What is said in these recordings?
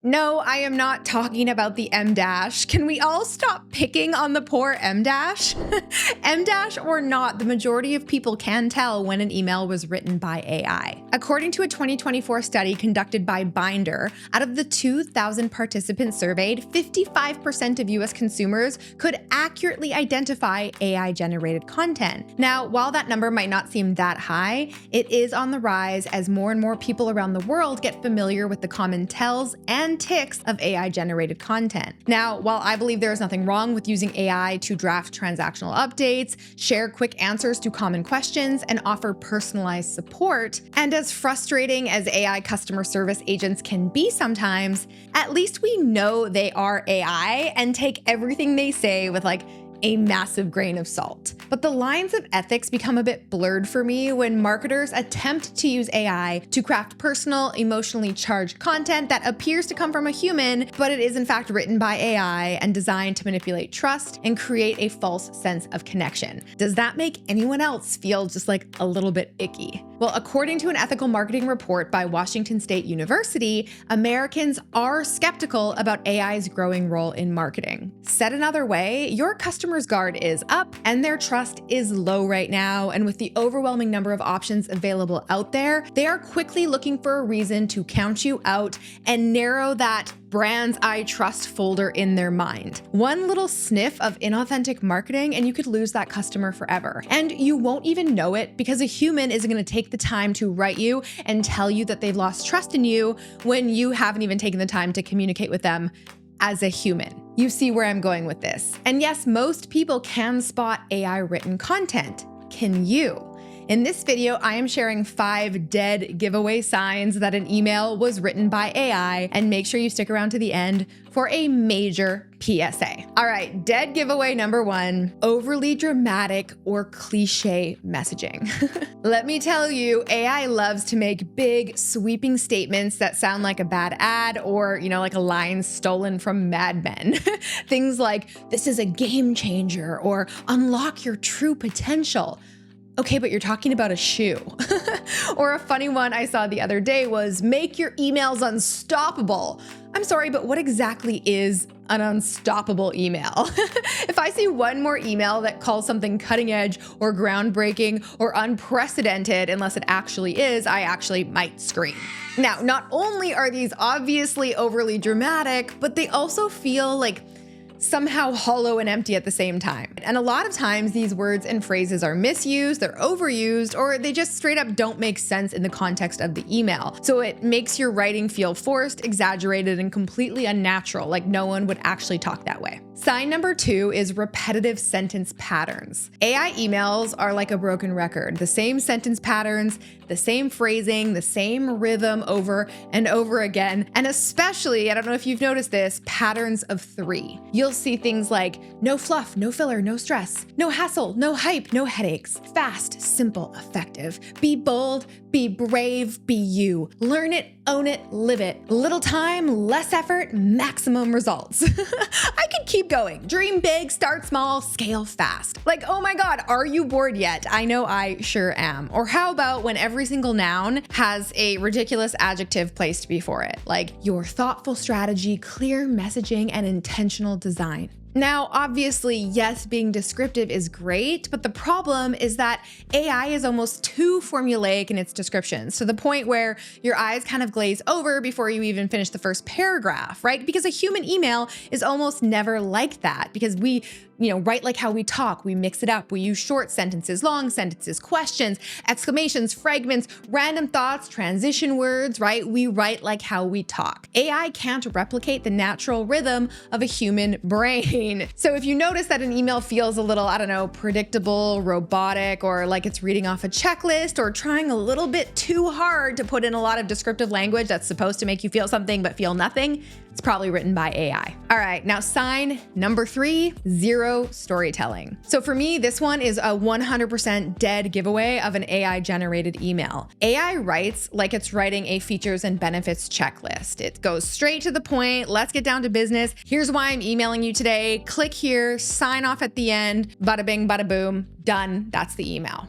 No, I am not talking about the M dash. Can we all stop picking on the poor M dash? M dash or not, the majority of people can tell when an email was written by AI. According to a 2024 study conducted by Binder, out of the 2,000 participants surveyed, 55% of US consumers could accurately identify AI-generated content. Now, while that number might not seem that high, it is on the rise as more and more people around the world get familiar with the common tells and ticks of AI-generated content. Now, while I believe there is nothing wrong with using AI to draft transactional updates, share quick answers to common questions, and offer personalized support, and as frustrating as AI customer service agents can be sometimes, at least we know they are AI and take everything they say with a massive grain of salt. But the lines of ethics become a bit blurred for me when marketers attempt to use AI to craft personal, emotionally charged content that appears to come from a human, but it is in fact written by AI and designed to manipulate trust and create a false sense of connection. Does that make anyone else feel just a little bit icky? Well, according to an ethical marketing report by Washington State University, Americans are skeptical about AI's growing role in marketing. Said another way, your customer's guard is up and their trust is low right now. And with the overwhelming number of options available out there, they are quickly looking for a reason to count you out and narrow that brands I trust folder in their mind. One little sniff of inauthentic marketing and you could lose that customer forever. And you won't even know it because a human isn't going to take the time to write you and tell you that they've lost trust in you when you haven't even taken the time to communicate with them as a human. You see where I'm going with this. And yes, most people can spot AI written content. Can you? In this video, I am sharing 5 dead giveaway signs that an email was written by AI, and make sure you stick around to the end for a major PSA. All right, dead giveaway number 1, overly dramatic or cliche messaging. Let me tell you, AI loves to make big, sweeping statements that sound like a bad ad or, like a line stolen from Mad Men. Things like, "This is a game changer," or "Unlock your true potential." Okay, but you're talking about a shoe. Or a funny one I saw the other day was, "Make your emails unstoppable." I'm sorry, but what exactly is an unstoppable email? If I see one more email that calls something cutting edge or groundbreaking or unprecedented, unless it actually is, I actually might scream. Now, not only are these obviously overly dramatic, but they also feel somehow hollow and empty at the same time. And a lot of times these words and phrases are misused, they're overused, or they just straight up don't make sense in the context of the email. So it makes your writing feel forced, exaggerated, and completely unnatural, like no one would actually talk that way. Sign number 2 is repetitive sentence patterns. AI emails are like a broken record. The same sentence patterns, the same phrasing, the same rhythm over and over again. And especially, I don't know if you've noticed this, patterns of 3. You'll see things like no fluff, no filler, no stress, no hassle, no hype, no headaches. Fast, simple, effective. Be bold, be brave, be you. Learn it, own it, live it. Little time, less effort, maximum results. I could keep going. Dream big, start small, scale fast. Oh my God, are you bored yet? I know I sure am. Or how about when every single noun has a ridiculous adjective placed before it, like your thoughtful strategy, clear messaging, and intentional design. Now, obviously, yes, being descriptive is great, but the problem is that AI is almost too formulaic in its descriptions, to the point where your eyes kind of glaze over before you even finish the first paragraph, right? Because a human email is almost never like that, because we write like how we talk. We mix it up. We use short sentences, long sentences, questions, exclamations, fragments, random thoughts, transition words, right? We write like how we talk. AI can't replicate the natural rhythm of a human brain. So if you notice that an email feels a little, predictable, robotic, or like it's reading off a checklist, or trying a little bit too hard to put in a lot of descriptive language that's supposed to make you feel something but feel nothing, it's probably written by AI. All right, now sign number 3, zero storytelling. So for me, this one is a 100% dead giveaway of an AI generated email. AI writes like it's writing a features and benefits checklist. It goes straight to the point. Let's get down to business. Here's why I'm emailing you today. Click here, sign off at the end, bada bing, bada boom, done. That's the email.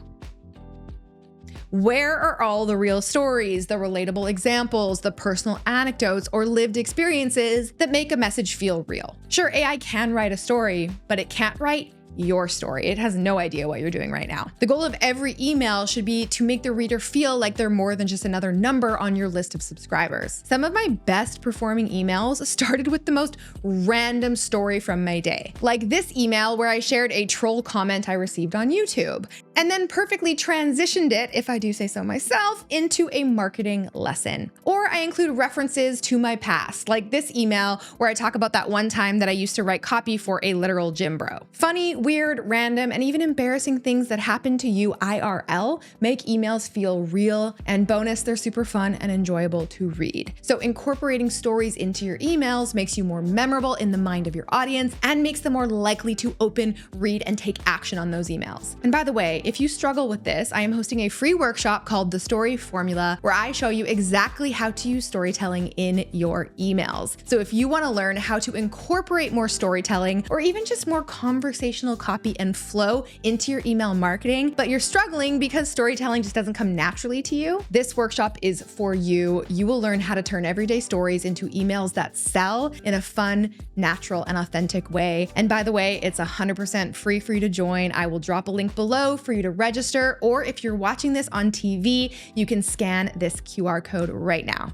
Where are all the real stories, the relatable examples, the personal anecdotes, or lived experiences that make a message feel real? Sure, AI can write a story, but it can't write your story. It has no idea what you're doing right now. The goal of every email should be to make the reader feel like they're more than just another number on your list of subscribers. Some of my best performing emails started with the most random story from my day, like this email where I shared a troll comment I received on YouTube, and then perfectly transitioned it, if I do say so myself, into a marketing lesson. Or I include references to my past, like this email where I talk about that one time that I used to write copy for a literal gym bro. Funny, weird, random, and even embarrassing things that happen to you IRL make emails feel real, and bonus, they're super fun and enjoyable to read. So incorporating stories into your emails makes you more memorable in the mind of your audience and makes them more likely to open, read, and take action on those emails. And by the way, if you struggle with this, I am hosting a free workshop called The Story Formula, where I show you exactly how to use storytelling in your emails. So if you want to learn how to incorporate more storytelling or even just more conversational copy and flow into your email marketing, but you're struggling because storytelling just doesn't come naturally to you, this workshop is for you. You will learn how to turn everyday stories into emails that sell in a fun, natural, and authentic way. And by the way, it's 100% free for you to join. I will drop a link below for you to register, or if you're watching this on TV, you can scan this QR code right now.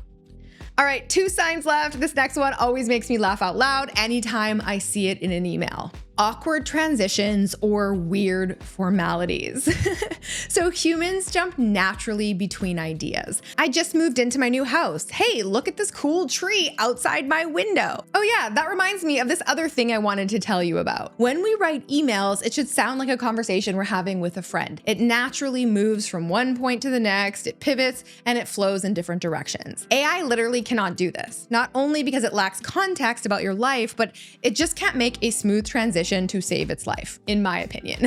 All right, 2 signs left. This next one always makes me laugh out loud anytime I see it in an email. Awkward transitions or weird formalities. So humans jump naturally between ideas. I just moved into my new house. Hey, look at this cool tree outside my window. Oh yeah, that reminds me of this other thing I wanted to tell you about. When we write emails, it should sound like a conversation we're having with a friend. It naturally moves from one point to the next, it pivots, and it flows in different directions. AI literally cannot do this, not only because it lacks context about your life, but it just can't make a smooth transition to save its life, in my opinion.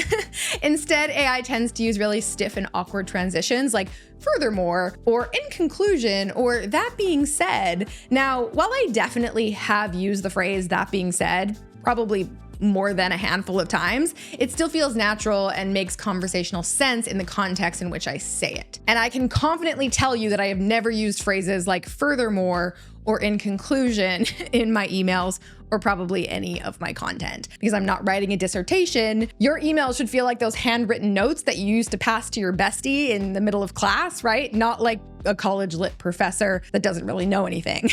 Instead, AI tends to use really stiff and awkward transitions like furthermore, or in conclusion, or that being said. Now, while I definitely have used the phrase that being said, probably more than a handful of times, it still feels natural and makes conversational sense in the context in which I say it. And I can confidently tell you that I have never used phrases like furthermore or in conclusion in my emails, or probably any of my content. Because I'm not writing a dissertation, your email should feel like those handwritten notes that you used to pass to your bestie in the middle of class, right? Not like a college lit professor that doesn't really know anything.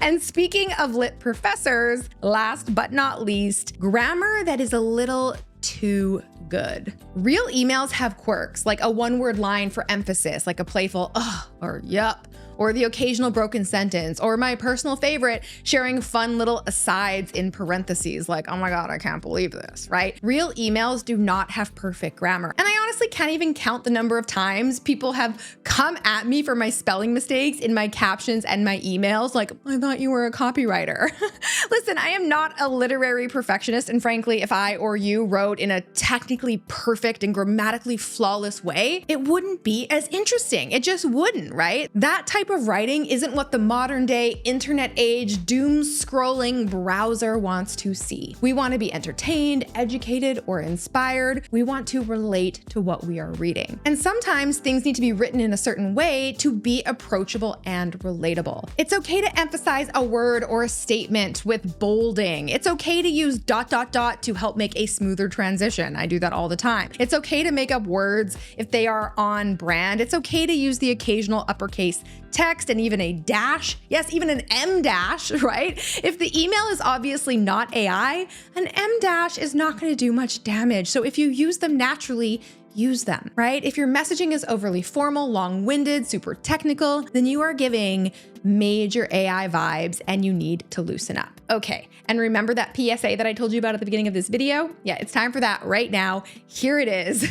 And speaking of lit professors, last but not least, grammar that is a little too good. Real emails have quirks, like a one-word line for emphasis, like a playful ugh or yup, or the occasional broken sentence, or my personal favorite, sharing fun little asides in parentheses, like, oh my God, I can't believe this, right? Real emails do not have perfect grammar. And I honestly can't even count the number of times people have come at me for my spelling mistakes in my captions and my emails, like, I thought you were a copywriter. Listen, I am not a literary perfectionist, and frankly, if I or you wrote in a technically perfect and grammatically flawless way, it wouldn't be as interesting. It just wouldn't, right? That type of writing isn't what the modern day internet age doom scrolling browser wants to see. We want to be entertained, educated, or inspired. We want to relate to what we are reading. And sometimes things need to be written in a certain way to be approachable and relatable. It's okay to emphasize a word or a statement with bolding. It's okay to use ... to help make a smoother transition. I do that all the time. It's okay to make up words if they are on brand. It's okay to use the occasional uppercase text and even a dash. Yes, even an M dash, right? If the email is obviously not AI, an M dash is not going to do much damage. So if you use them naturally, use them, right? If your messaging is overly formal, long-winded, super technical, then you are giving major AI vibes and you need to loosen up. Okay, and remember that PSA that I told you about at the beginning of this video? Yeah, it's time for that right now. Here it is.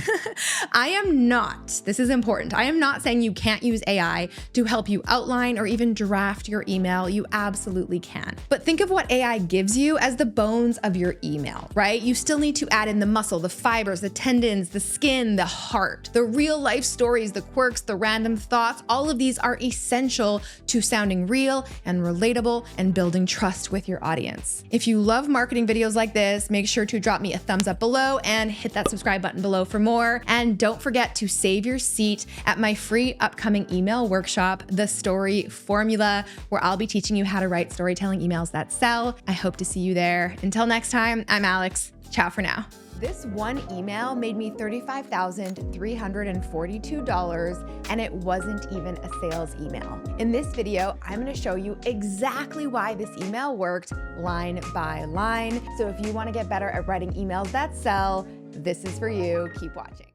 I am not, this is important, I am not saying you can't use AI to help you outline or even draft your email. You absolutely can. But think of what AI gives you as the bones of your email, right? You still need to add in the muscle, the fibers, the tendons, the skin, in the heart. The real life stories, the quirks, the random thoughts, all of these are essential to sounding real and relatable and building trust with your audience. If you love marketing videos like this, make sure to drop me a thumbs up below and hit that subscribe button below for more. And don't forget to save your seat at my free upcoming email workshop, The Story Formula, where I'll be teaching you how to write storytelling emails that sell. I hope to see you there. Until next time, I'm Alex. Ciao for now. This one email made me $35,342, and it wasn't even a sales email. In this video, I'm going to show you exactly why this email worked line by line. So if you want to get better at writing emails that sell, this is for you. Keep watching.